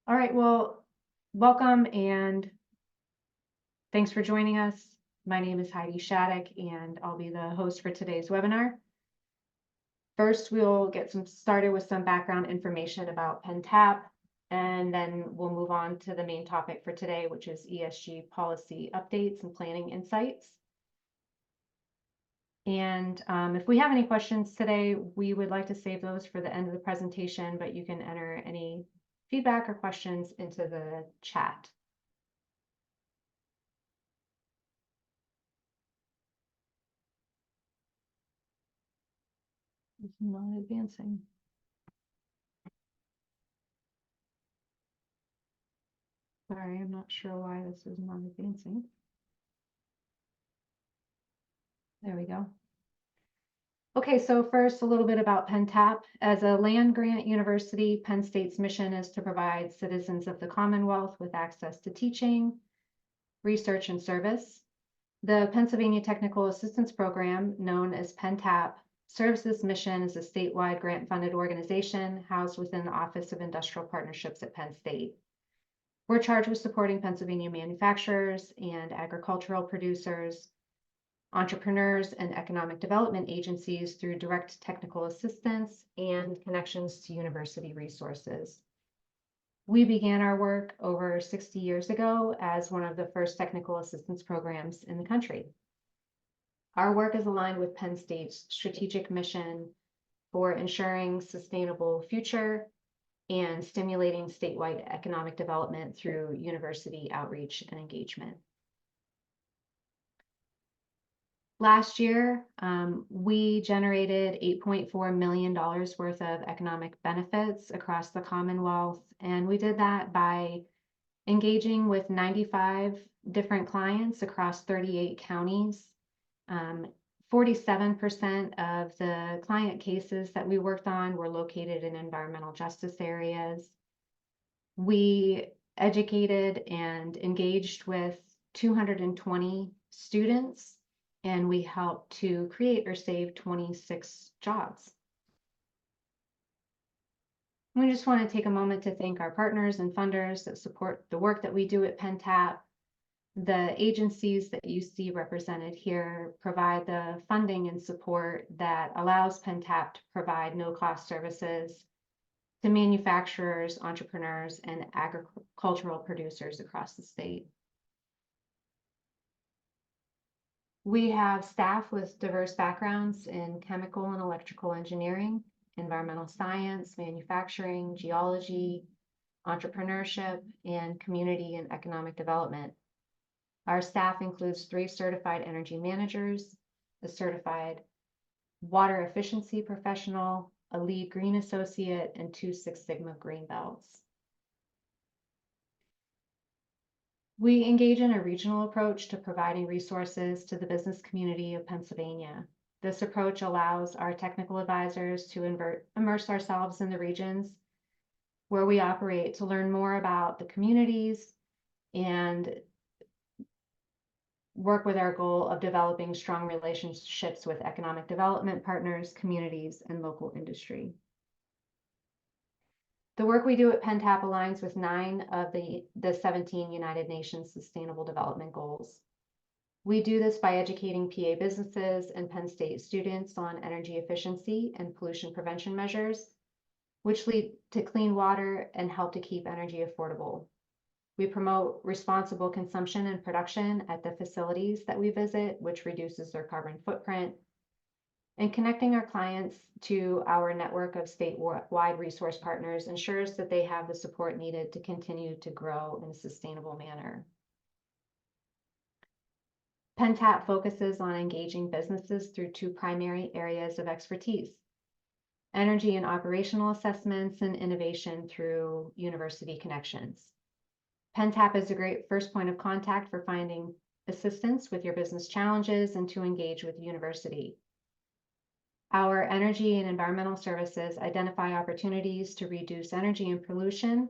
All right, well, welcome and thanks for joining us. My name is Heidi Shattuck and I'll be the host for today's webinar. First, we'll get started with some background information about PennTAP, and then we'll move on to the main topic for today, which is ESG policy updates and planning insights. And if we have any questions today, we would like to save those for the end of the presentation, but you can enter any feedback or questions into the chat. It's not advancing. Sorry, I'm not sure why this is not advancing. There we go. Okay, so first, a little bit about PennTAP. As a land-grant university, Penn State's mission is to provide citizens of the Commonwealth with access to teaching, research, and service. The Pennsylvania Technical Assistance Program, known as PennTAP, serves this mission as a statewide grant-funded organization housed within the Office of Industrial Partnerships at Penn State. We're charged with supporting Pennsylvania manufacturers and agricultural producers, entrepreneurs, and economic development agencies through direct technical assistance and connections to university resources. We began our work over 60 years ago as one of the first technical assistance programs in the country. Our work is aligned with Penn State's strategic mission for ensuring sustainable future and stimulating statewide economic development through university outreach and engagement. Last year, we generated $8.4 million worth of economic benefits across the Commonwealth, and we did that by engaging with 95 different clients across 38 counties. 47% of the client cases that we worked on were located in environmental justice areas. We educated and engaged with 220 students, and we helped to create or save 26 jobs. We just want to take a moment to thank our partners and funders that support the work that we do at PennTAP. The agencies that you see represented here provide the funding and support that allows PennTAP to provide no-cost services to manufacturers, entrepreneurs, and agricultural producers across the state. We have staff with diverse backgrounds in chemical and electrical engineering, environmental science, manufacturing, geology, entrepreneurship, and community and economic development. Our staff includes 3 certified energy managers, a certified water efficiency professional, a lead green associate, and 2 Six Sigma green belts. We engage in a regional approach to providing resources to the business community of Pennsylvania. This approach allows our technical advisors to immerse ourselves in the regions where we operate to learn more about the communities and work with our goal of developing strong relationships with economic development partners, communities, and local industry. The work we do at PennTAP aligns with 9 of the 17 United Nations Sustainable Development Goals. We do this by educating PA businesses and Penn State students on energy efficiency and pollution prevention measures, which lead to clean water and help to keep energy affordable. We promote responsible consumption and production at the facilities that we visit, which reduces their carbon footprint. And connecting our clients to our network of statewide resource partners ensures that they have the support needed to continue to grow in a sustainable manner. PennTAP focuses on engaging businesses through 2 primary areas of expertise: energy and operational assessments, and innovation through university connections. PennTAP is a great first point of contact for finding assistance with your business challenges and to engage with the university. Our energy and environmental services identify opportunities to reduce energy and pollution,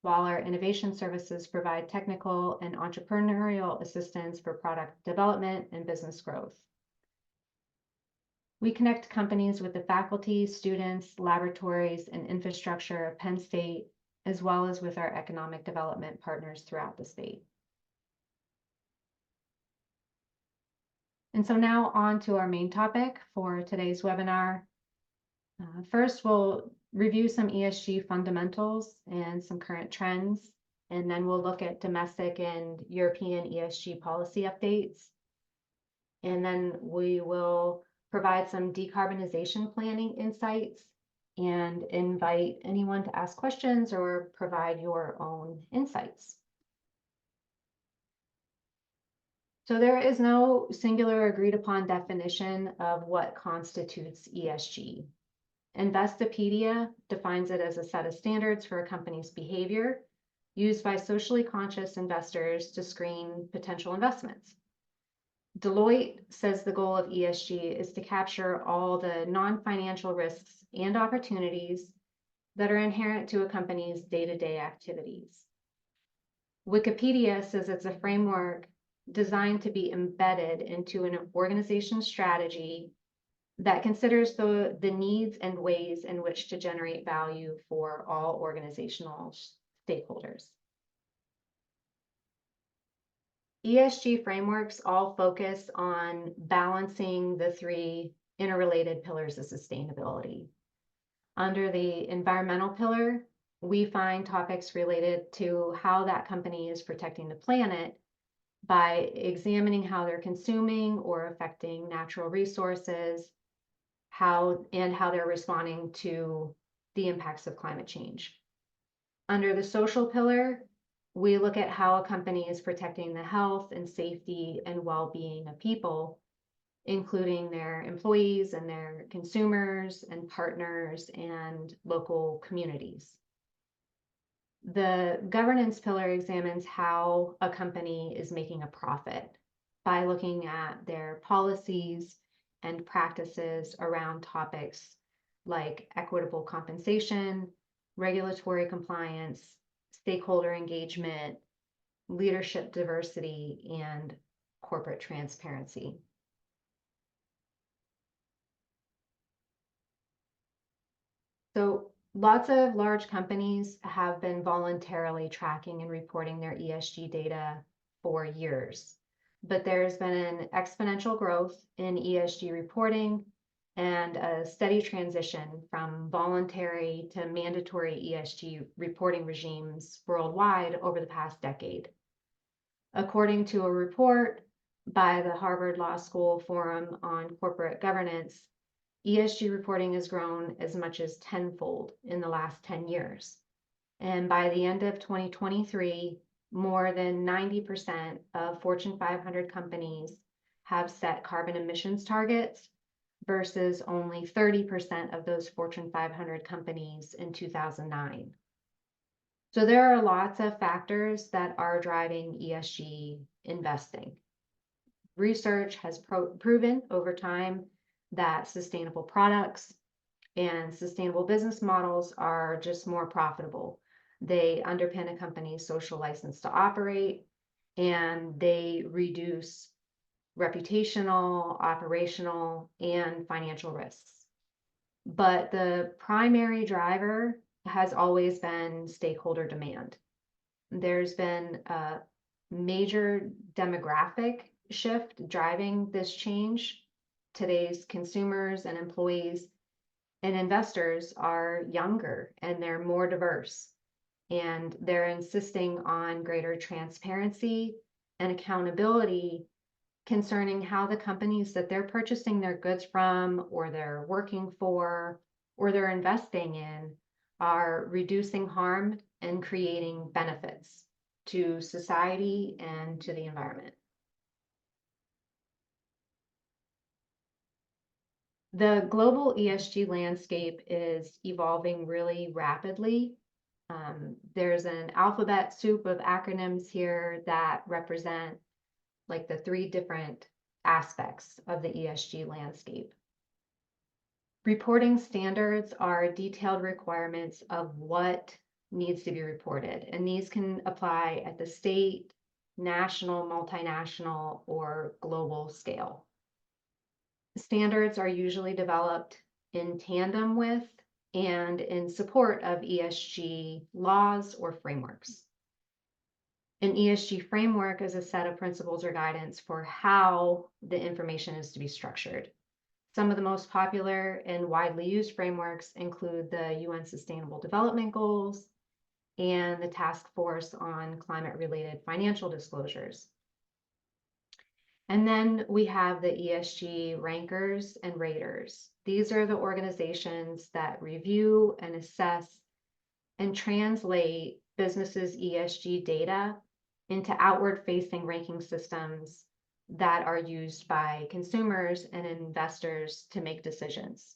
while our innovation services provide technical and entrepreneurial assistance for product development and business growth. We connect companies with the faculty, students, laboratories, and infrastructure of Penn State as well as with our economic development partners throughout the state. And so now on to our main topic for today's webinar. First, we'll review some ESG fundamentals and some current trends, and then we'll look at domestic and European ESG policy updates. And then we will provide some decarbonization planning insights and invite anyone to ask questions or provide your own insights. So there is no singular agreed upon definition of what constitutes ESG. Investopedia defines it as a set of standards for a company's behavior used by socially conscious investors to screen potential investments. Deloitte says the goal of ESG is to capture all the non-financial risks and opportunities that are inherent to a company's day-to-day activities. Wikipedia says it's a framework designed to be embedded into an organization's strategy that considers the needs and ways in which to generate value for all organizational stakeholders. ESG frameworks all focus on balancing the three interrelated pillars of sustainability. Under the environmental pillar, we find topics related to how that company is protecting the planet by examining how they're consuming or affecting natural resources, how they're responding to the impacts of climate change. Under the social pillar, we look at how a company is protecting the health and safety and well-being of people, including their employees and their consumers and partners and local communities. The governance pillar examines how a company is making a profit by looking at their policies and practices around topics like equitable compensation, regulatory compliance, stakeholder engagement, leadership diversity, and corporate transparency. So lots of large companies have been voluntarily tracking and reporting their ESG data for years, but there's been an exponential growth in ESG reporting and a steady transition from voluntary to mandatory ESG reporting regimes worldwide over the past decade. According to a report by the Harvard Law School Forum on Corporate Governance, ESG reporting has grown as much as tenfold in the last 10 years. And by the end of 2023, more than 90% of Fortune 500 companies have set carbon emissions targets versus only 30% of those Fortune 500 companies in 2009. So there are lots of factors that are driving ESG investing. Research has proven over time that sustainable products and sustainable business models are just more profitable. They underpin a company's social license to operate, and they reduce reputational, operational, and financial risks. But the primary driver has always been stakeholder demand. There's been a major demographic shift driving this change. Today's consumers and employees and investors are younger and they're more diverse, and they're insisting on greater transparency and accountability concerning how the companies that they're purchasing their goods from, or they're working for, or they're investing in are reducing harm and creating benefits to society and to the environment. The global ESG landscape is evolving really rapidly. There's an alphabet soup of acronyms here that represent like the three different aspects of the ESG landscape. Reporting standards are detailed requirements of what needs to be reported, and these can apply at the state, national, multinational, or global scale. Standards are usually developed in tandem with and in support of ESG laws or frameworks. An ESG framework is a set of principles or guidance for how the information is to be structured. Some of the most popular and widely used frameworks include the UN Sustainable Development Goals and the Task Force on Climate-Related Financial Disclosures. And then we have the ESG rankers and raters. These are the organizations that review and assess and translate businesses' ESG data into outward-facing ranking systems that are used by consumers and investors to make decisions.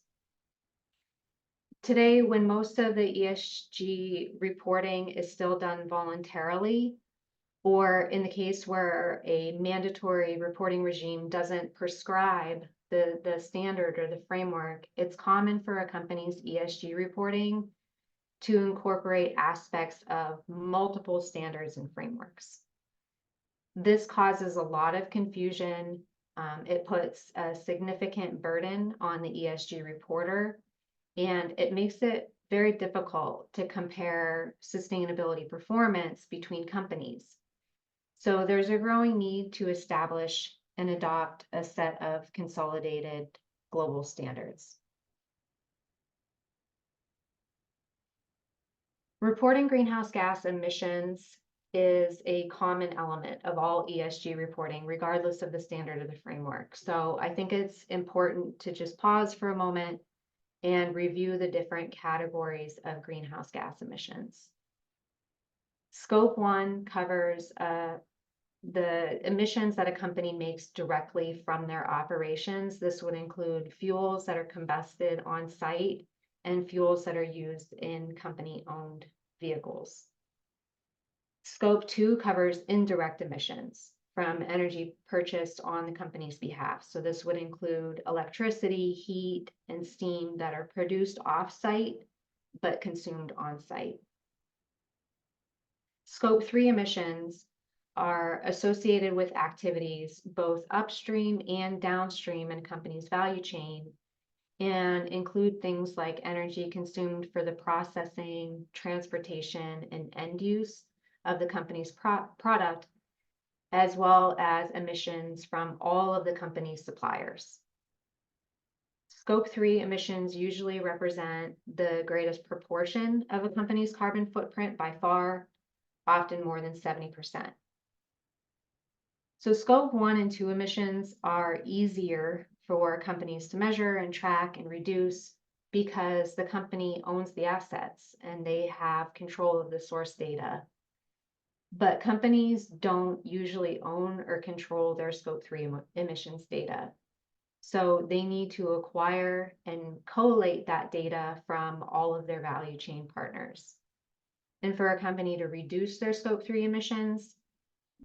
Today, when most of the ESG reporting is still done voluntarily, or in the case where a mandatory reporting regime doesn't prescribe the standard or the framework, it's common for a company's ESG reporting to incorporate aspects of multiple standards and frameworks. This causes a lot of confusion. It puts a significant burden on the ESG reporter, and it makes it very difficult to compare sustainability performance between companies. So there's a growing need to establish and adopt a set of consolidated global standards. Reporting greenhouse gas emissions is a common element of all ESG reporting, regardless of the standard or the framework. So I think it's important to just pause for a moment and review the different categories of greenhouse gas emissions. Scope 1 covers the emissions that a company makes directly from their operations. This would include fuels that are combusted on site and fuels that are used in company-owned vehicles. Scope 2 covers indirect emissions from energy purchased on the company's behalf. So this would include electricity, heat, and steam that are produced off-site but consumed on-site. Scope 3 emissions are associated with activities both upstream and downstream in a company's value chain, and include things like energy consumed for the processing, transportation, and end use of the company's product, as well as emissions from all of the company's suppliers. Scope 3 emissions usually represent the greatest proportion of a company's carbon footprint by far, often more than 70%. So Scope 1 and 2 emissions are easier for companies to measure and track and reduce because the company owns the assets and they have control of the source data. But companies don't usually own or control their Scope 3 emissions data. So they need to acquire and collate that data from all of their value chain partners. And for a company to reduce their Scope 3 emissions,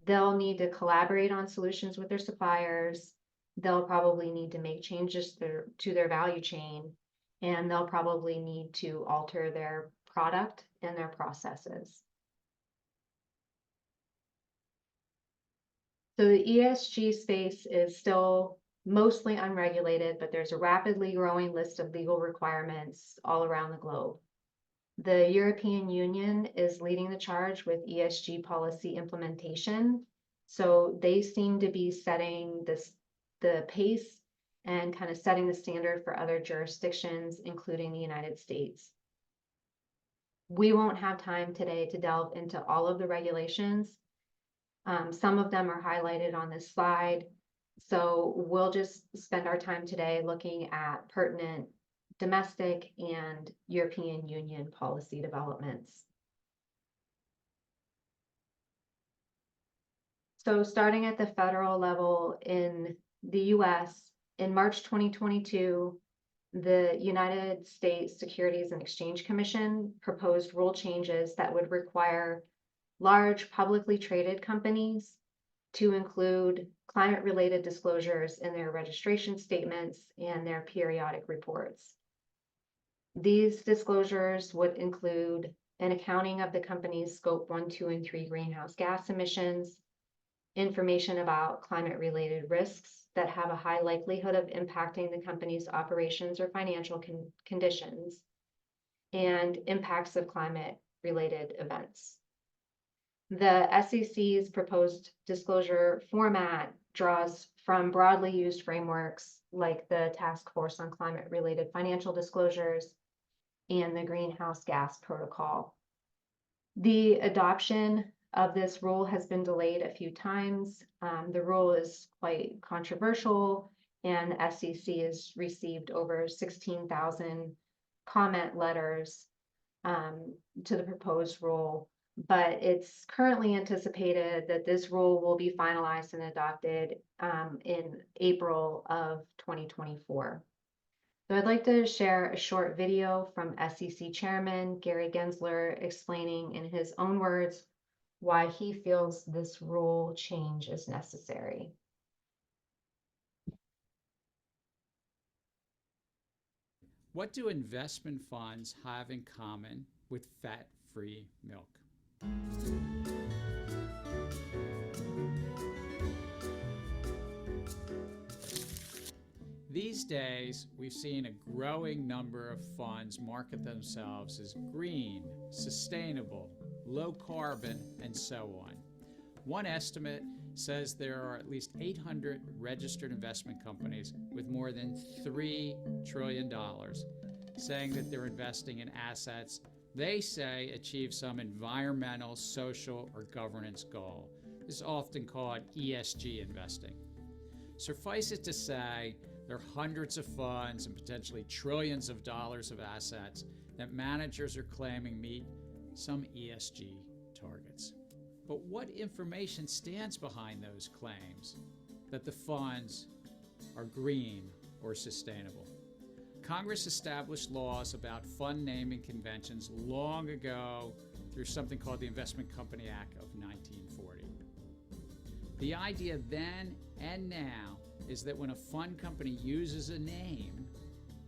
they'll need to collaborate on solutions with their suppliers. They'll probably need to make changes to their value chain, and they'll probably need to alter their product and their processes. So the ESG space is still mostly unregulated, but there's a rapidly growing list of legal requirements all around the globe. The European Union is leading the charge with ESG policy implementation. So they seem to be setting the pace and kind of setting the standard for other jurisdictions, including the United States. We won't have time today to delve into all of the regulations. Some of them are highlighted on this slide. So we'll just spend our time today looking at pertinent domestic and European Union policy developments. So starting at the federal level in the US, in March 2022, the United States Securities and Exchange Commission proposed rule changes that would require large publicly traded companies to include climate-related disclosures in their registration statements and their periodic reports. These disclosures would include an accounting of the company's Scope 1, 2, and 3 greenhouse gas emissions, information about climate-related risks that have a high likelihood of impacting the company's operations or financial conditions, and impacts of climate-related events. The SEC's proposed disclosure format draws from broadly used frameworks like the Task Force on Climate-Related Financial Disclosures and the Greenhouse Gas Protocol. The adoption of this rule has been delayed a few times. The rule is quite controversial, and the SEC has received over 16,000 comment letters to the proposed rule, but it's currently anticipated that this rule will be finalized and adopted in April of 2024. So I'd like to share a short video from SEC Chairman Gary Gensler explaining in his own words why he feels this rule change is necessary. What do investment funds have in common with fat-free milk? These days, we've seen a growing number of funds market themselves as green, sustainable, low carbon, and so on. One estimate says there are at least 800 registered investment companies with more than $3 trillion saying that they're investing in assets they say achieve some environmental, social, or governance goal. This is often called ESG investing. Suffice it to say, there are hundreds of funds and potentially trillions of dollars of assets that managers are claiming meet some ESG targets. But what information stands behind those claims that the funds are green or sustainable? Congress established laws about fund naming conventions long ago through something called the Investment Company Act of 1940. The idea then and now is that when a fund company uses a name,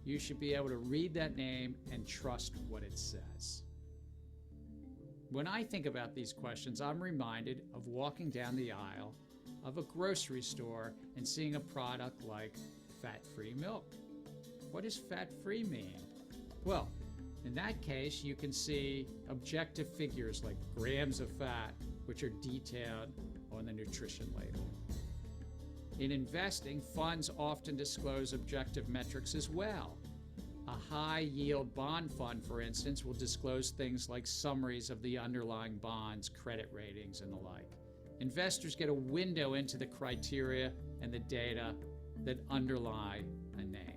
you should be able to read that name and trust what it says. When I think about these questions, I'm reminded of walking down the aisle of a grocery store and seeing a product like fat-free milk. What does fat-free mean? Well, in that case, you can see objective figures like grams of fat, which are detailed on the nutrition label. In investing, funds often disclose objective metrics as well. A high-yield bond fund, for instance, will disclose things like summaries of the underlying bonds, credit ratings, and the like. Investors get a window into the criteria and the data that underlie a name.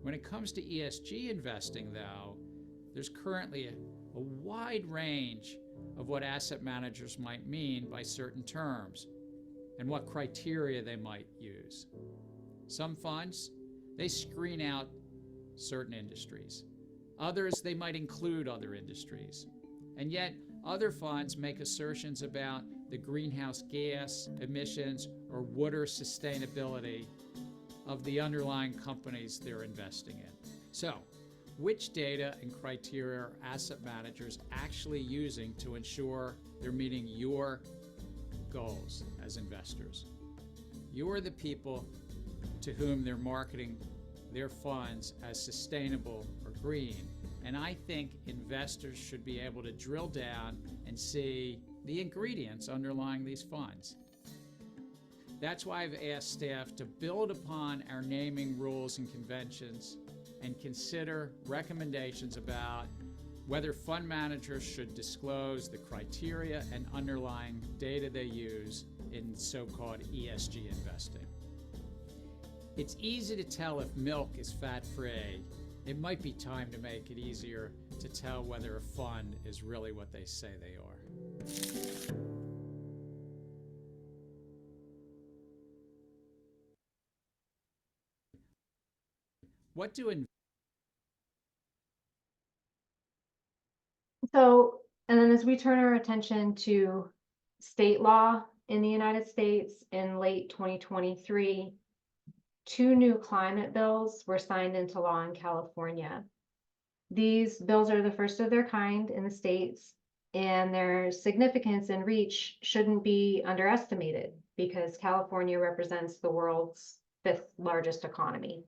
When it comes to ESG investing, though, there's currently a wide range of what asset managers might mean by certain terms and what criteria they might use. Some funds, they screen out certain industries. Others, they might include other industries. And yet, other funds make assertions about the greenhouse gas emissions or water sustainability of the underlying companies they're investing in. So, which data and criteria are asset managers actually using to ensure they're meeting your goals as investors? You're the people to whom they're marketing their funds as sustainable or green. And I think investors should be able to drill down and see the ingredients underlying these funds. That's why I've asked staff to build upon our naming rules and conventions and consider recommendations about whether fund managers should disclose the criteria and underlying data they use in so-called ESG investing. It's easy to tell if milk is fat-free. It might be time to make it easier to tell whether a fund is really what they say they are. What do So, and then as we turn our attention to state law in the United States in late 2023, 2 new climate bills were signed into law in California. These bills are the first of their kind in the states, and their significance and reach shouldn't be underestimated because California represents the world's 5th largest economy.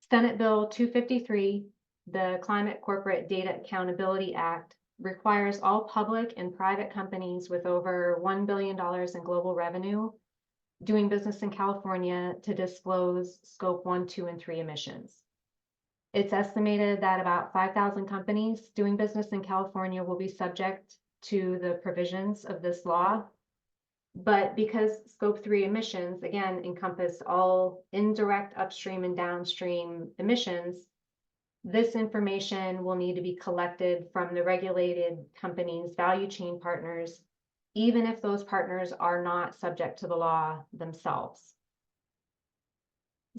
Senate Bill 253 the Climate Corporate Data Accountability Act requires all public and private companies with over $1 billion in global revenue doing business in California to disclose scope 1, 2, and 3 emissions. It's estimated that about 5,000 companies doing business in California will be subject to the provisions of this law. But because scope 3 emissions, again, encompass all indirect upstream and downstream emissions, this information will need to be collected from the regulated companies' value chain partners, even if those partners are not subject to the law themselves.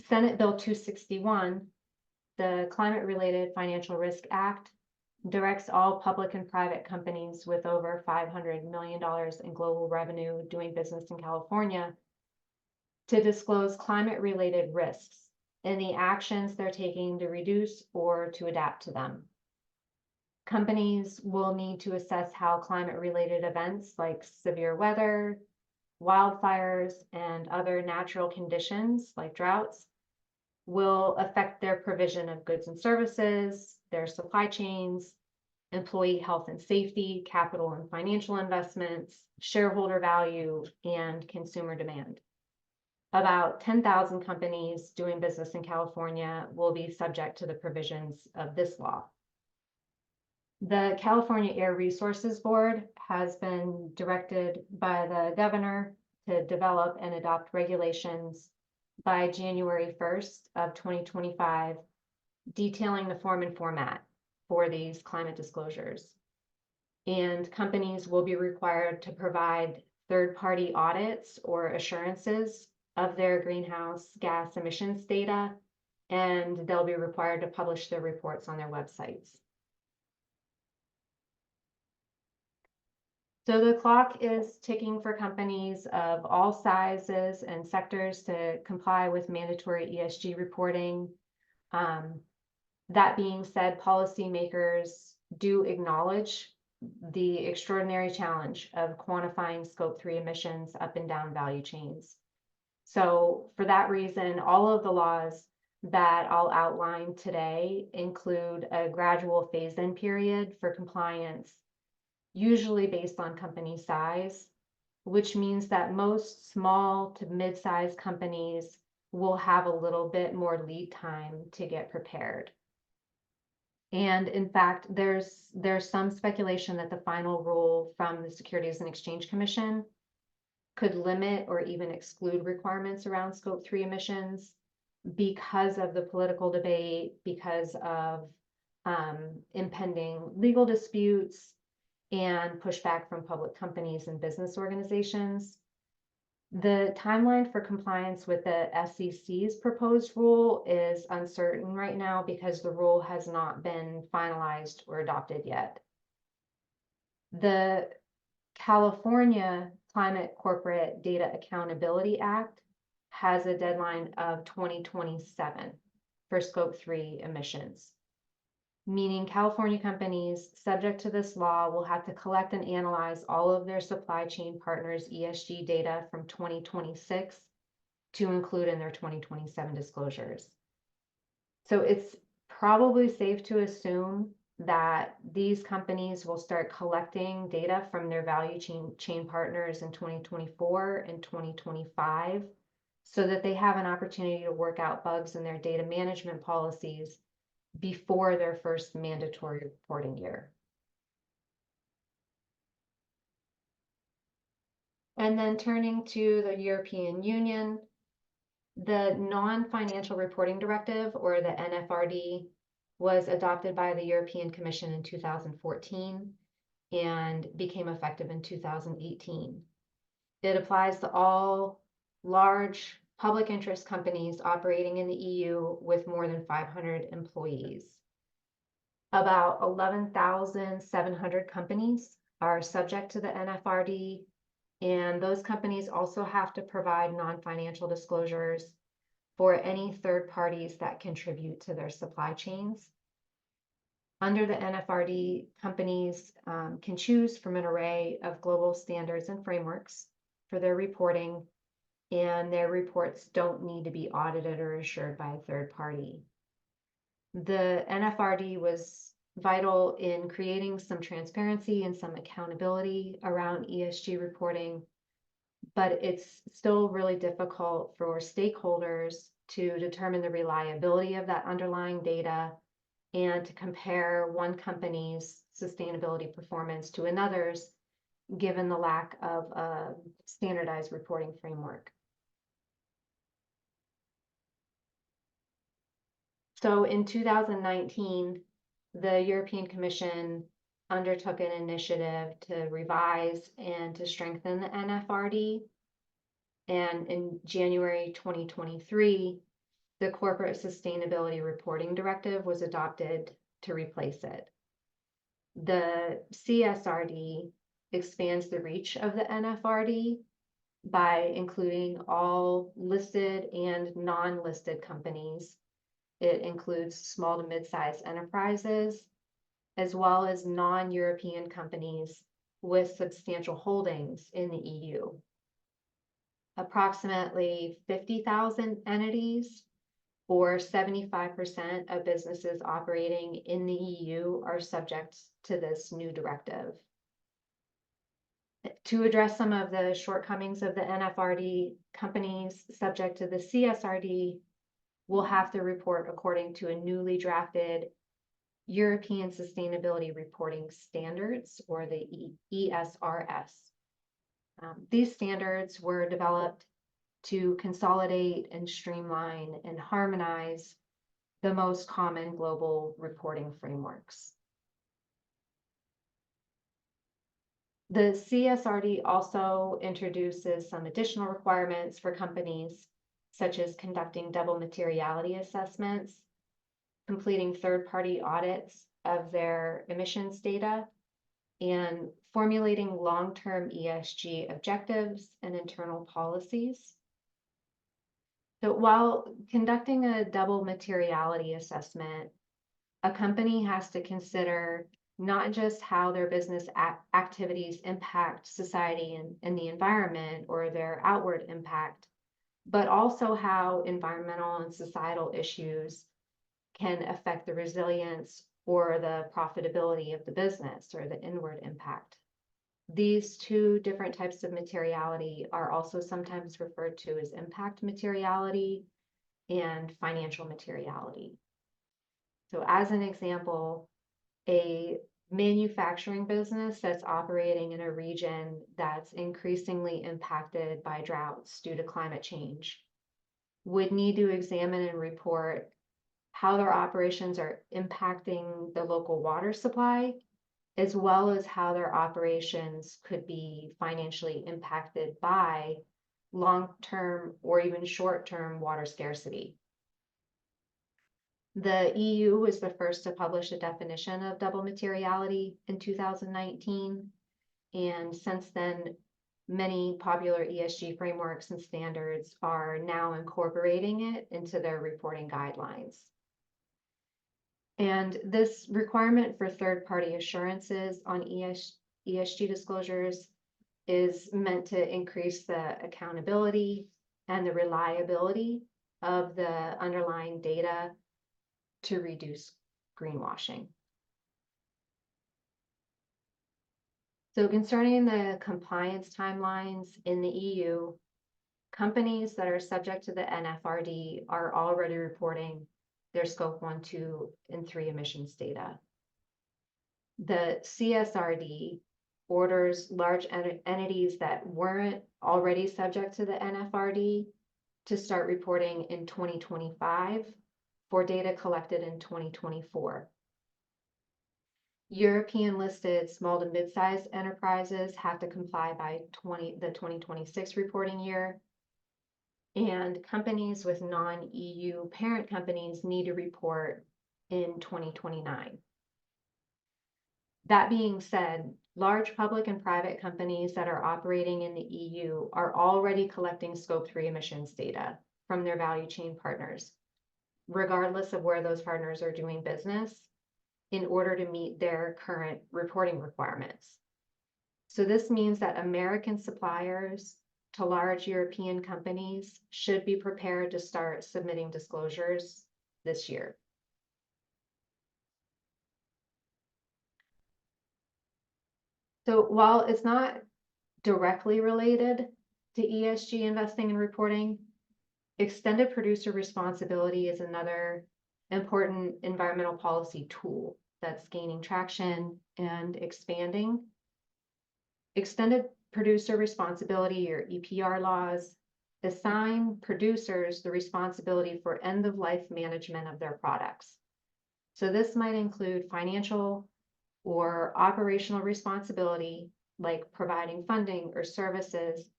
Senate Bill 261, the Climate-Related Financial Risk Act, directs all public and private companies with over $500 million in global revenue doing business in California to disclose climate-related risks and the actions they're taking to reduce or to adapt to them. Companies will need to assess how climate-related events like severe weather, wildfires, and other natural conditions like droughts will affect their provision of goods and services, their supply chains, employee health and safety, capital and financial investments, shareholder value, and consumer demand. About 10,000 companies doing business in California will be subject to the provisions of this law. The California Air Resources Board has been directed by the governor to develop and adopt regulations by January 1st of 2025, detailing the form and format for these climate disclosures. And companies will be required to provide third-party audits or assurances of their greenhouse gas emissions data, and they'll be required to publish their reports on their websites. So the clock is ticking for companies of all sizes and sectors to comply with mandatory ESG reporting. That being said, policymakers do acknowledge the extraordinary challenge of quantifying scope 3 emissions up and down value chains. So for that reason, all of the laws that I'll outline today include a gradual phase-in period for compliance, usually based on company size, which means that most small to mid-sized companies will have a little bit more lead time to get prepared. And in fact, there's some speculation that the final rule from the Securities and Exchange Commission could limit or even exclude requirements around scope 3 emissions because of the political debate, because of impending legal disputes and pushback from public companies and business organizations. The timeline for compliance with the SEC's proposed rule is uncertain right now because the rule has not been finalized or adopted yet. The California Climate Corporate Data Accountability Act has a deadline of 2027 for scope 3 emissions, meaning California companies subject to this law will have to collect and analyze all of their supply chain partners' ESG data from 2026 to include in their 2027 disclosures. So it's probably safe to assume that these companies will start collecting data from their value chain partners in 2024 and 2025 so that they have an opportunity to work out bugs in their data management policies before their first mandatory reporting year. And then turning to the European Union, the Non-Financial Reporting Directive, or the NFRD, was adopted by the European Commission in 2014 and became effective in 2018. It applies to all large public interest companies operating in the EU with more than 500 employees. About 11,700 companies are subject to the NFRD, and those companies also have to provide non-financial disclosures for any third parties that contribute to their supply chains. Under the NFRD, companies can choose from an array of global standards and frameworks for their reporting, and their reports don't need to be audited or assured by a third party. The NFRD was vital in creating some transparency and some accountability around ESG reporting, but it's still really difficult for stakeholders to determine the reliability of that underlying data and to compare one company's sustainability performance to another's, given the lack of a standardized reporting framework. So in 2019, the European Commission undertook an initiative to revise and to strengthen the NFRD. And in January 2023, the Corporate Sustainability Reporting Directive was adopted to replace it. The CSRD expands the reach of the NFRD by including all listed and non-listed companies. It includes small to mid-sized enterprises, as well as non-European companies with substantial holdings in the EU. Approximately 50,000 entities, or 75% of businesses operating in the EU, are subject to this new directive. To address some of the shortcomings of the NFRD, companies subject to the CSRD will have to report according to a newly drafted European Sustainability Reporting Standards, or the ESRS. These standards were developed to consolidate and streamline and harmonize the most common global reporting frameworks. The CSRD also introduces some additional requirements for companies, such as conducting double materiality assessments, completing third-party audits of their emissions data, and formulating long-term ESG objectives and internal policies. So while conducting a double materiality assessment, a company has to consider not just how their business activities impact society and the environment or their outward impact, but also how environmental and societal issues can affect the resilience or the profitability of the business or the inward impact. These two different types of materiality are also sometimes referred to as impact materiality and financial materiality. So as an example, a manufacturing business that's operating in a region that's increasingly impacted by droughts due to climate change would need to examine and report how their operations are impacting the local water supply, as well as how their operations could be financially impacted by long-term or even short-term water scarcity. The EU was the first to publish a definition of double materiality in 2019, and since then, many popular ESG frameworks and standards are now incorporating it into their reporting guidelines. And this requirement for third-party assurances on ESG disclosures is meant to increase the accountability and the reliability of the underlying data to reduce greenwashing. So concerning the compliance timelines in the EU, companies that are subject to the NFRD are already reporting their scope 1, 2, and 3 emissions data. The CSRD orders large entities that weren't already subject to the NFRD to start reporting in 2025 for data collected in 2024. European listed small to mid-sized enterprises have to comply by the 2026 reporting year, and companies with non-EU parent companies need to report in 2029. That being said, large public and private companies that are operating in the EU are already collecting Scope 3 emissions data from their value chain partners, regardless of where those partners are doing business, in order to meet their current reporting requirements. So this means that American suppliers to large European companies should be prepared to start submitting disclosures this year. So while it's not directly related to ESG investing and reporting, extended producer responsibility is another important environmental policy tool that's gaining traction and expanding. Extended producer responsibility, or EPR laws, assign producers the responsibility for end-of-life management of their products. So this might include financial or operational responsibility, like providing funding or services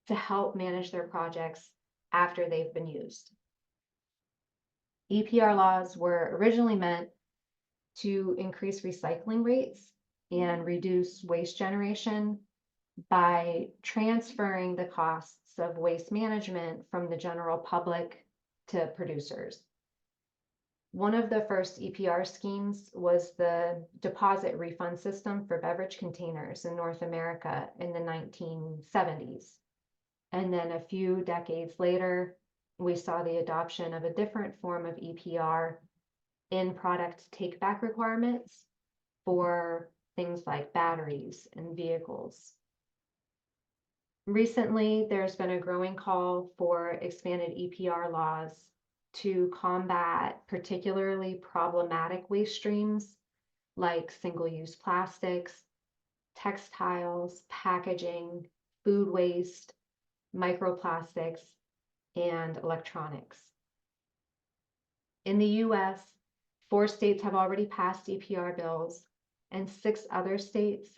to help manage their projects after they've been used. EPR laws were originally meant to increase recycling rates and reduce waste generation by transferring the costs of waste management from the general public to producers. One of the first EPR schemes was the deposit refund system for beverage containers in North America in the 1970s. And then a few decades later, we saw the adoption of a different form of EPR in product take-back requirements for things like batteries and vehicles. Recently, there's been a growing call for expanded EPR laws to combat particularly problematic waste streams like single-use plastics, textiles, packaging, food waste, microplastics, and electronics. In the US, 4 states have already passed EPR bills, and 6 other states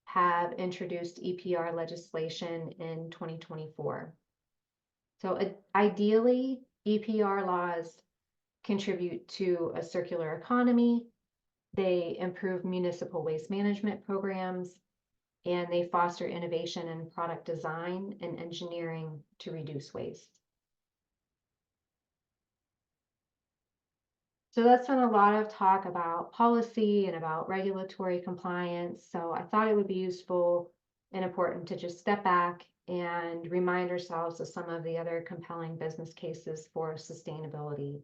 have introduced EPR legislation in 2024. So ideally, EPR laws contribute to a circular economy, they improve municipal waste management programs, and they foster innovation in product design and engineering to reduce waste. So that's been a lot of talk about policy and about regulatory compliance. So I thought it would be useful and important to just step back and remind ourselves of some of the other compelling business cases for sustainability.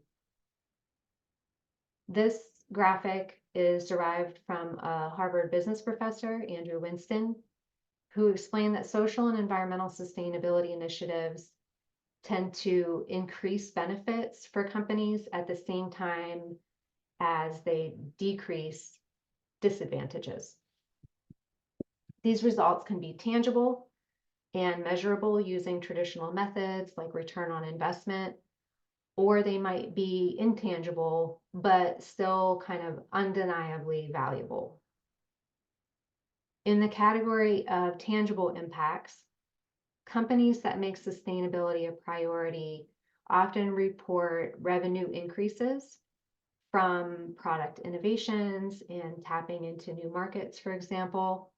This graphic is derived from a Harvard business professor, Andrew Winston, who explained that social and environmental sustainability initiatives tend to increase benefits for companies at the same time as they decrease disadvantages. These results can be tangible and measurable using traditional methods like return on investment, or they might be intangible, but still kind of undeniably valuable. In the category of tangible impacts, companies that make sustainability a priority often report revenue increases from product innovations and tapping into new markets, for example.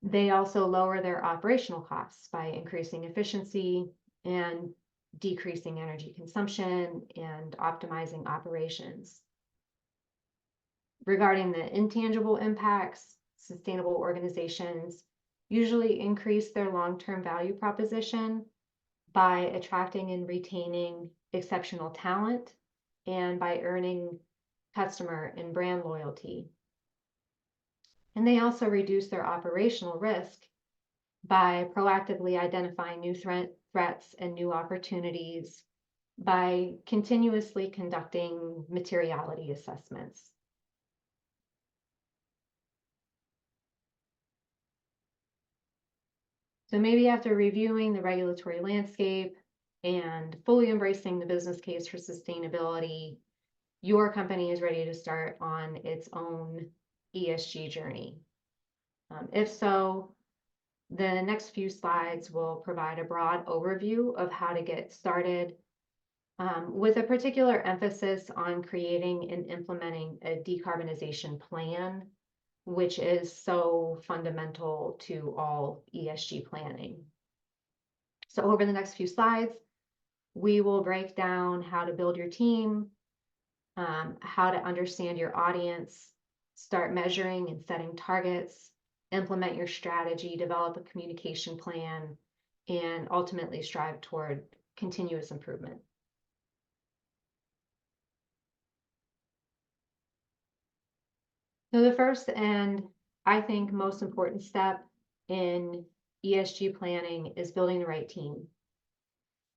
They also lower their operational costs by increasing efficiency and decreasing energy consumption and optimizing operations. Regarding the intangible impacts, sustainable organizations usually increase their long-term value proposition by attracting and retaining exceptional talent and by earning customer and brand loyalty. And they also reduce their operational risk by proactively identifying new threats and new opportunities by continuously conducting materiality assessments. So maybe after reviewing the regulatory landscape and fully embracing the business case for sustainability, your company is ready to start on its own ESG journey. If so, the next few slides will provide a broad overview of how to get started, with a particular emphasis on creating and implementing a decarbonization plan, which is so fundamental to all ESG planning. So over the next few slides, we will break down how to build your team, how to understand your audience, start measuring and setting targets, implement your strategy, develop a communication plan, and ultimately strive toward continuous improvement. So the first and I think most important step in ESG planning is building the right team.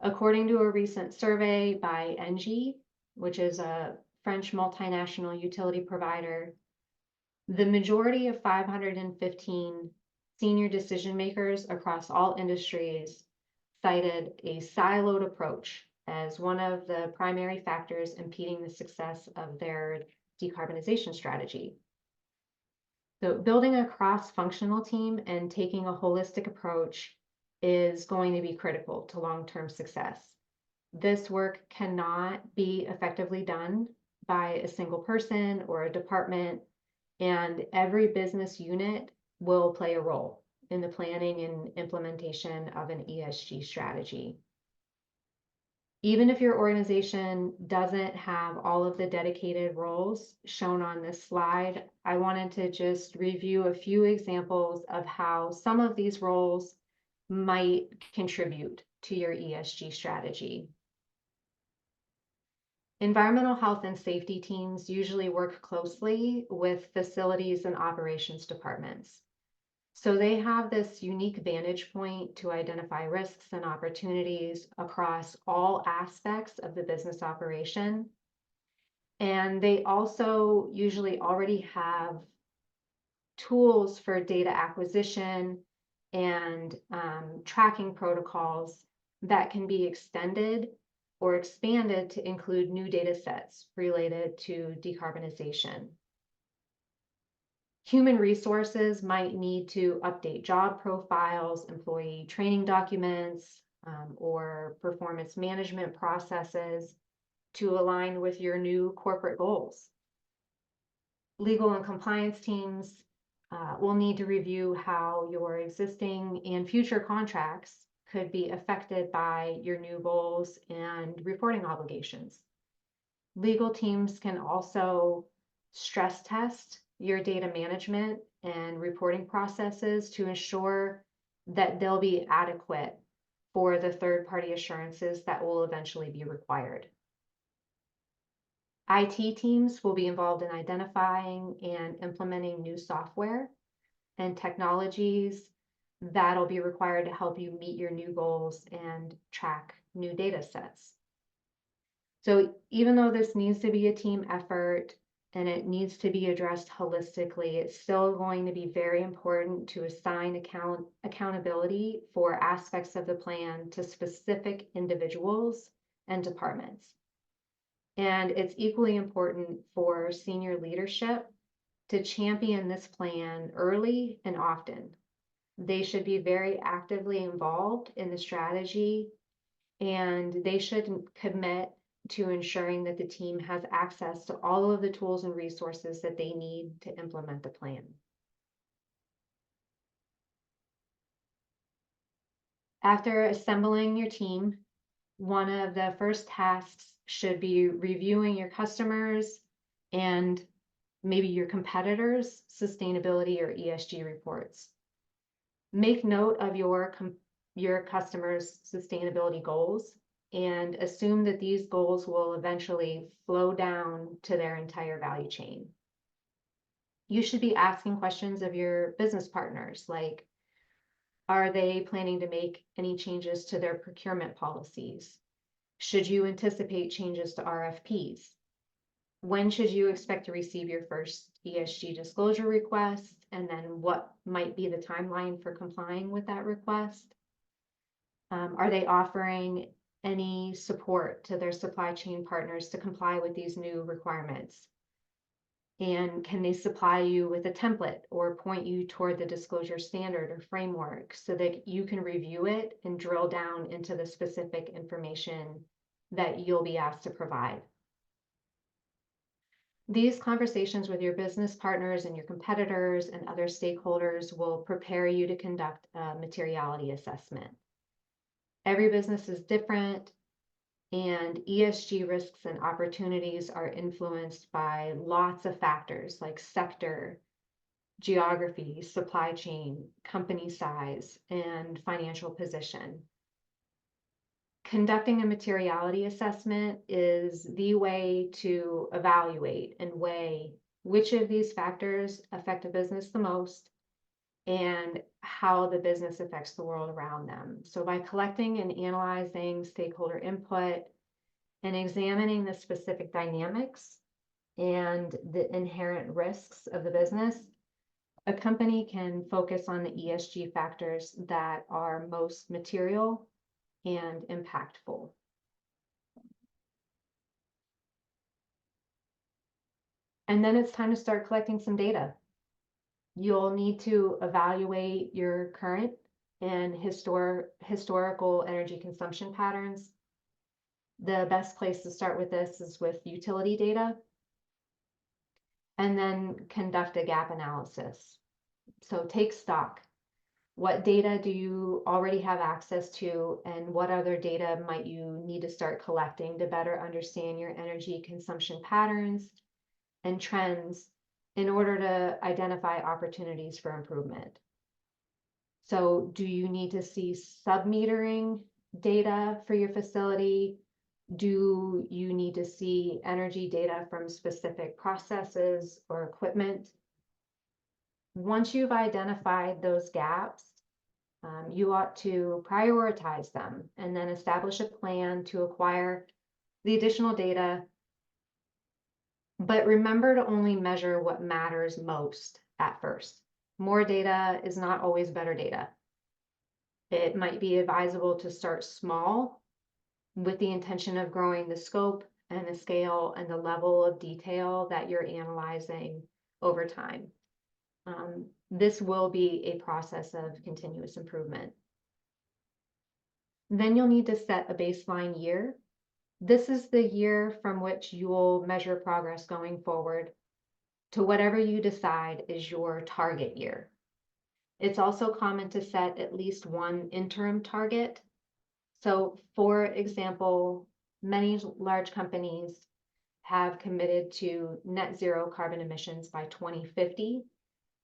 According to a recent survey by Engie, which is a French multinational utility provider, the majority of 515 senior decision makers across all industries cited a siloed approach as one of the primary factors impeding the success of their decarbonization strategy. So building a cross-functional team and taking a holistic approach is going to be critical to long-term success. This work cannot be effectively done by a single person or a department, and every business unit will play a role in the planning and implementation of an ESG strategy. Even if your organization doesn't have all of the dedicated roles shown on this slide, I wanted to just review a few examples of how some of these roles might contribute to your ESG strategy. Environmental health and safety teams usually work closely with facilities and operations departments. So they have this unique vantage point to identify risks and opportunities across all aspects of the business operation. And they also usually already have tools for data acquisition and tracking protocols that can be extended or expanded to include new data sets related to decarbonization. Human resources might need to update job profiles, employee training documents, or performance management processes to align with your new corporate goals. Legal and compliance teams will need to review how your existing and future contracts could be affected by your new goals and reporting obligations. Legal teams can also stress test your data management and reporting processes to ensure that they'll be adequate for the third-party assurances that will eventually be required. IT teams will be involved in identifying and implementing new software and technologies that'll be required to help you meet your new goals and track new data sets. So even though this needs to be a team effort and it needs to be addressed holistically, it's still going to be very important to assign accountability for aspects of the plan to specific individuals and departments. And it's equally important for senior leadership to champion this plan early and often. They should be very actively involved in the strategy, and they should commit to ensuring that the team has access to all of the tools and resources that they need to implement the plan. After assembling your team, one of the first tasks should be reviewing your customers and maybe your competitors' sustainability or ESG reports. Make note of your customers' sustainability goals and assume that these goals will eventually flow down to their entire value chain. You should be asking questions of your business partners, like, are they planning to make any changes to their procurement policies? Should you anticipate changes to RFPs? When should you expect to receive your first ESG disclosure request? And then what might be the timeline for complying with that request? Are they offering any support to their supply chain partners to comply with these new requirements? And can they supply you with a template or point you toward the disclosure standard or framework so that you can review it and drill down into the specific information that you'll be asked to provide? These conversations with your business partners and your competitors and other stakeholders will prepare you to conduct a materiality assessment. Every business is different, and ESG risks and opportunities are influenced by lots of factors like sector, geography, supply chain, company size, and financial position. Conducting a materiality assessment is the way to evaluate and weigh which of these factors affect a business the most and how the business affects the world around them. So by collecting and analyzing stakeholder input and examining the specific dynamics and the inherent risks of the business, a company can focus on the ESG factors that are most material and impactful. And then it's time to start collecting some data. You'll need to evaluate your current and historical energy consumption patterns. The best place to start with this is with utility data, and then conduct a gap analysis. So take stock. What data do you already have access to, and what other data might you need to start collecting to better understand your energy consumption patterns and trends in order to identify opportunities for improvement? So do you need to see sub-metering data for your facility? Do you need to see energy data from specific processes or equipment? Once you've identified those gaps, you ought to prioritize them and then establish a plan to acquire the additional data. But remember to only measure what matters most at first. More data is not always better data. It might be advisable to start small with the intention of growing the scope and the scale and the level of detail that you're analyzing over time. This will be a process of continuous improvement. Then you'll need to set a baseline year. This is the year from which you'll measure progress going forward to whatever you decide is your target year. It's also common to set at least one interim target. So, for example, many large companies have committed to net zero carbon emissions by 2050,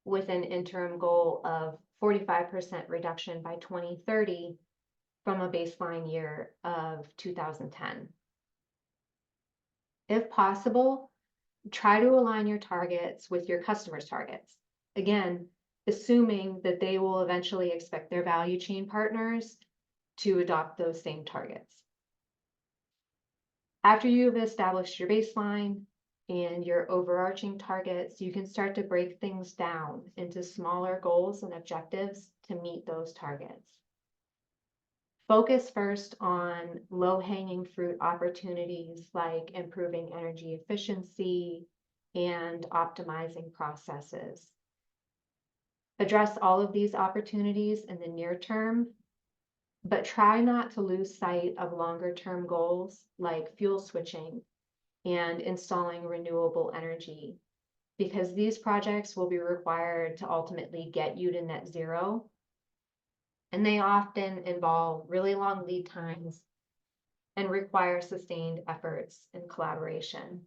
with an interim goal of 45% reduction by 2030 from a baseline year of 2010. If possible, try to align your targets with your customers' targets. Again, assuming that they will eventually expect their value chain partners to adopt those same targets. After you've established your baseline and your overarching targets, you can start to break things down into smaller goals and objectives to meet those targets. Focus first on low-hanging fruit opportunities like improving energy efficiency and optimizing processes. Address all of these opportunities in the near term, but try not to lose sight of longer-term goals like fuel switching and installing renewable energy, because these projects will be required to ultimately get you to net zero. And they often involve really long lead times and require sustained efforts and collaboration.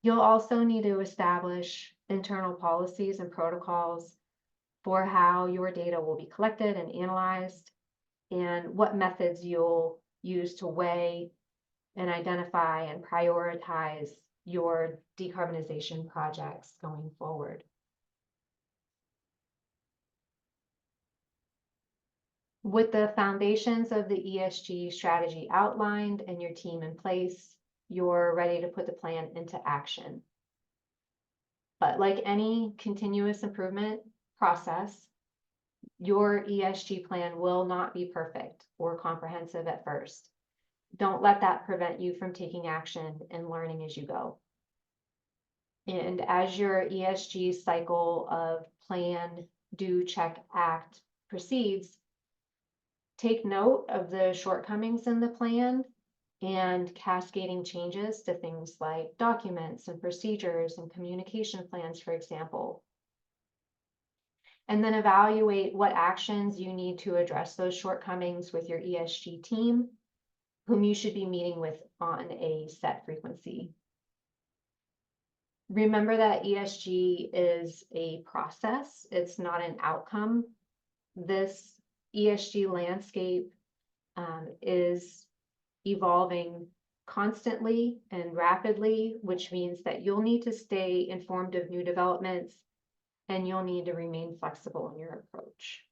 You'll also need to establish internal policies and protocols for how your data will be collected and analyzed, and what methods you'll use to weigh and identify and prioritize your decarbonization projects going forward. With the foundations of the ESG strategy outlined and your team in place, you're ready to put the plan into action. But like any continuous improvement process, your ESG plan will not be perfect or comprehensive at first. Don't let that prevent you from taking action and learning as you go. And as your ESG cycle of plan, do, check, act proceeds, take note of the shortcomings in the plan and cascading changes to things like documents and procedures and communication plans, for example. And then evaluate what actions you need to address those shortcomings with your ESG team, whom you should be meeting with on a set frequency. Remember that ESG is a process, it's not an outcome. This ESG landscape is evolving constantly and rapidly, which means that you'll need to stay informed of new developments and you'll need to remain flexible in your approach.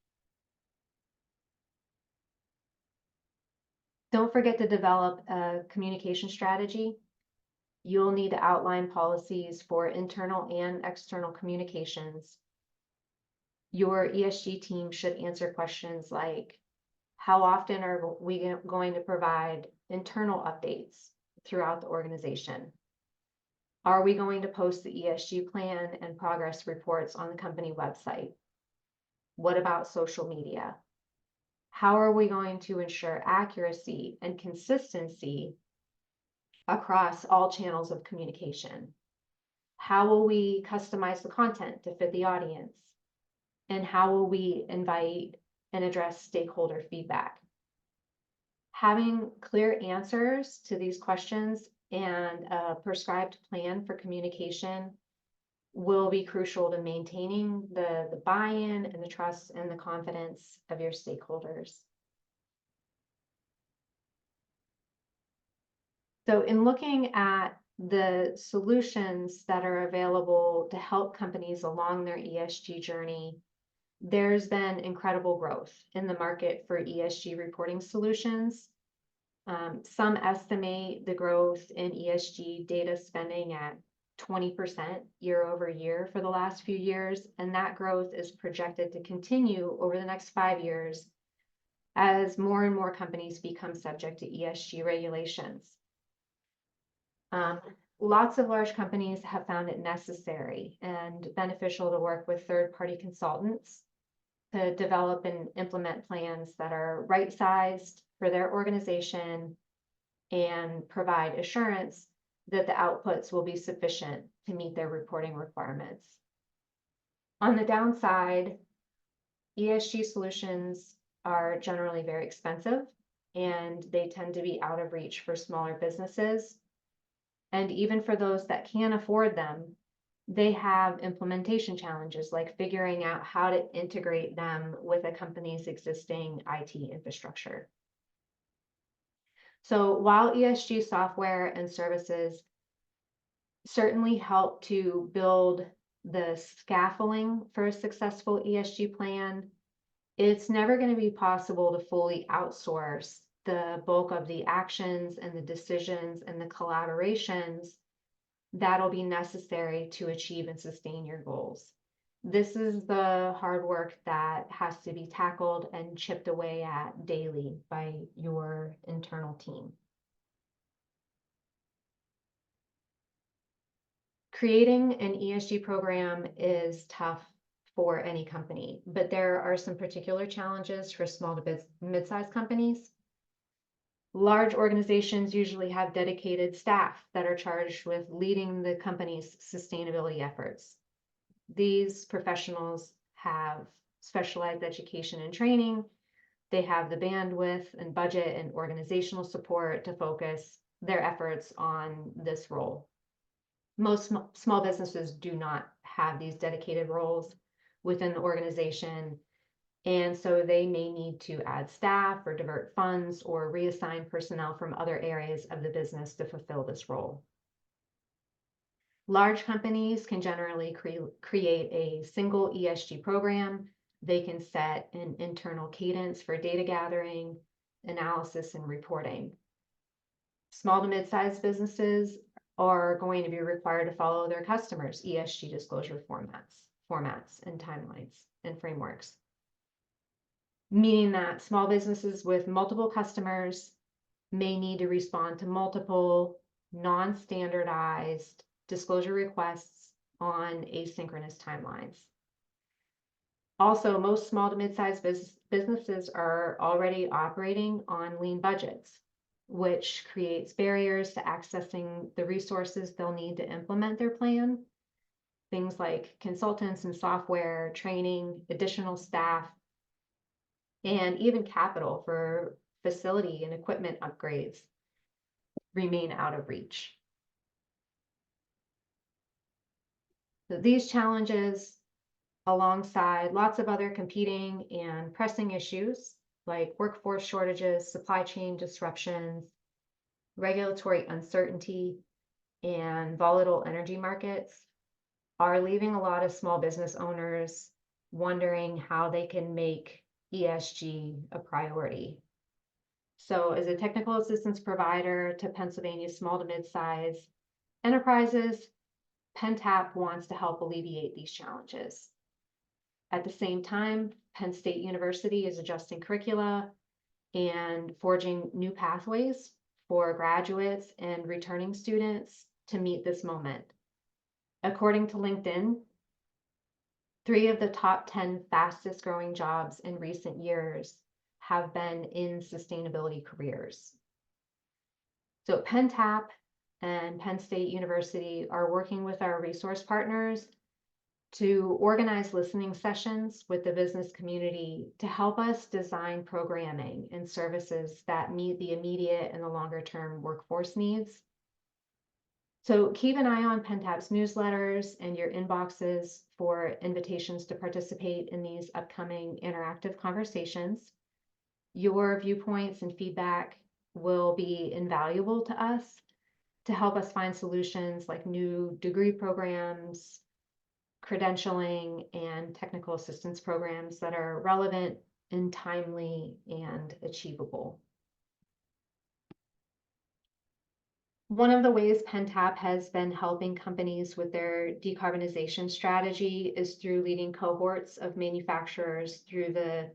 Don't forget to develop a communication strategy. You'll need to outline policies for internal and external communications. Your ESG team should answer questions like, how often are we going to provide internal updates throughout the organization? Are we going to post the ESG plan and progress reports on the company website? What about social media? How are we going to ensure accuracy and consistency across all channels of communication? How will we customize the content to fit the audience? And how will we invite and address stakeholder feedback? Having clear answers to these questions and a prescribed plan for communication will be crucial to maintaining the buy-in and the trust and the confidence of your stakeholders. So in looking at the solutions that are available to help companies along their ESG journey, there's been incredible growth in the market for ESG reporting solutions. Some estimate the growth in ESG data spending at 20% year over year for the last few years, and that growth is projected to continue over the next 5 years as more and more companies become subject to ESG regulations. Lots of large companies have found it necessary and beneficial to work with third-party consultants to develop and implement plans that are right-sized for their organization and provide assurance that the outputs will be sufficient to meet their reporting requirements. On the downside, ESG solutions are generally very expensive and they tend to be out of reach for smaller businesses. And even for those that can afford them, they have implementation challenges like figuring out how to integrate them with a company's existing IT infrastructure. So while ESG software and services certainly help to build the scaffolding for a successful ESG plan, it's never going to be possible to fully outsource the bulk of the actions and the decisions and the collaborations that'll be necessary to achieve and sustain your goals. This is the hard work that has to be tackled and chipped away at daily by your internal team. Creating an ESG program is tough for any company, but there are some particular challenges for small to mid-sized companies. Large organizations usually have dedicated staff that are charged with leading the company's sustainability efforts. These professionals have specialized education and training. They have the bandwidth and budget and organizational support to focus their efforts on this role. Most small businesses do not have these dedicated roles within the organization, and so they may need to add staff or divert funds or reassign personnel from other areas of the business to fulfill this role. Large companies can generally create a single ESG program. They can set an internal cadence for data gathering, analysis, and reporting. Small to mid-sized businesses are going to be required to follow their customers' ESG disclosure formats and timelines and frameworks, meaning that small businesses with multiple customers may need to respond to multiple non-standardized disclosure requests on asynchronous timelines. Also, most small to mid-sized businesses are already operating on lean budgets, which creates barriers to accessing the resources they'll need to implement their plan. Things like consultants and software, training, additional staff, and even capital for facility and equipment upgrades remain out of reach. So these challenges, alongside lots of other competing and pressing issues like workforce shortages, supply chain disruptions, regulatory uncertainty, and volatile energy markets are leaving a lot of small business owners wondering how they can make ESG a priority. So as a technical assistance provider to Pennsylvania's small to mid-size enterprises, PennTAP wants to help alleviate these challenges. At the same time, Penn State University is adjusting curricula and forging new pathways for graduates and returning students to meet this moment. According to LinkedIn, 3 of the top 10 fastest growing jobs in recent years have been in sustainability careers. So PennTAP and Penn State University are working with our resource partners to organize listening sessions with the business community to help us design programming and services that meet the immediate and the longer term workforce needs. So keep an eye on PennTAP's newsletters and your inboxes for invitations to participate in these upcoming interactive conversations. Your viewpoints and feedback will be invaluable to us to help us find solutions like new degree programs, credentialing, and technical assistance programs that are relevant and timely and achievable. One of the ways PennTAP has been helping companies with their decarbonization strategy is through leading cohorts of manufacturers through the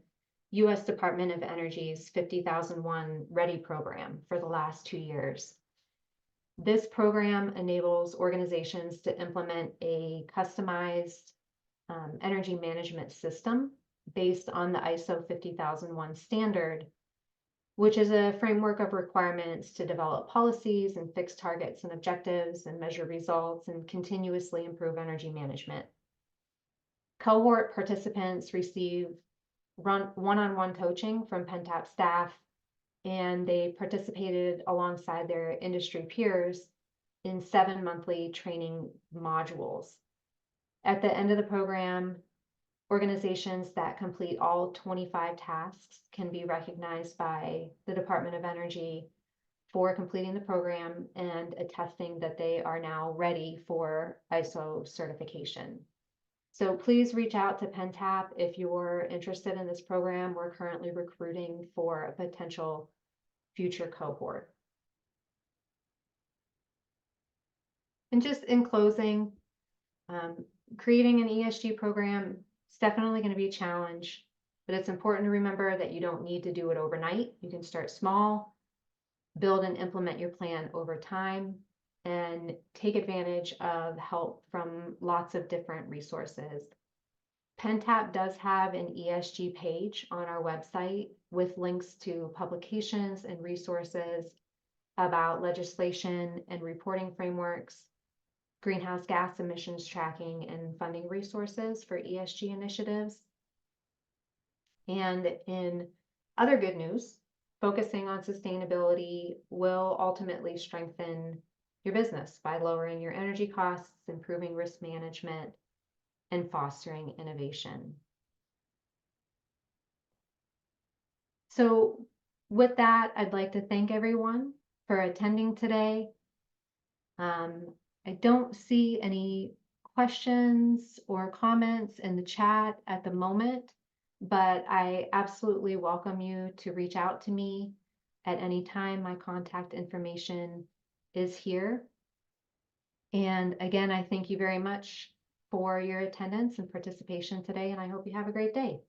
U.S. Department of Energy's 50,001 READY program for the last 2 years. This program enables organizations to implement a customized energy management system based on the ISO 50001 standard, which is a framework of requirements to develop policies and fix targets and objectives and measure results and continuously improve energy management. Cohort participants receive one-on-one coaching from PennTAP staff, and they participated alongside their industry peers in 7 monthly training modules. At the end of the program, organizations that complete all 25 tasks can be recognized by the Department of Energy for completing the program and attesting that they are now ready for ISO certification. So please reach out to PennTAP if you're interested in this program. We're currently recruiting for a potential future cohort. And just in closing, creating an ESG program is definitely going to be a challenge, but it's important to remember that you don't need to do it overnight. You can start small, build and implement your plan over time, and take advantage of help from lots of different resources. PennTAP does have an ESG page on our website with links to publications and resources about legislation and reporting frameworks, greenhouse gas emissions tracking, and funding resources for ESG initiatives. And in other good news, focusing on sustainability will ultimately strengthen your business by lowering your energy costs, improving risk management, and fostering innovation. So with that, I'd like to thank everyone for attending today. I don't see any questions or comments in the chat at the moment, but I absolutely welcome you to reach out to me at any time. My contact information is here. And again, I thank you very much for your attendance and participation today, and I hope you have a great day.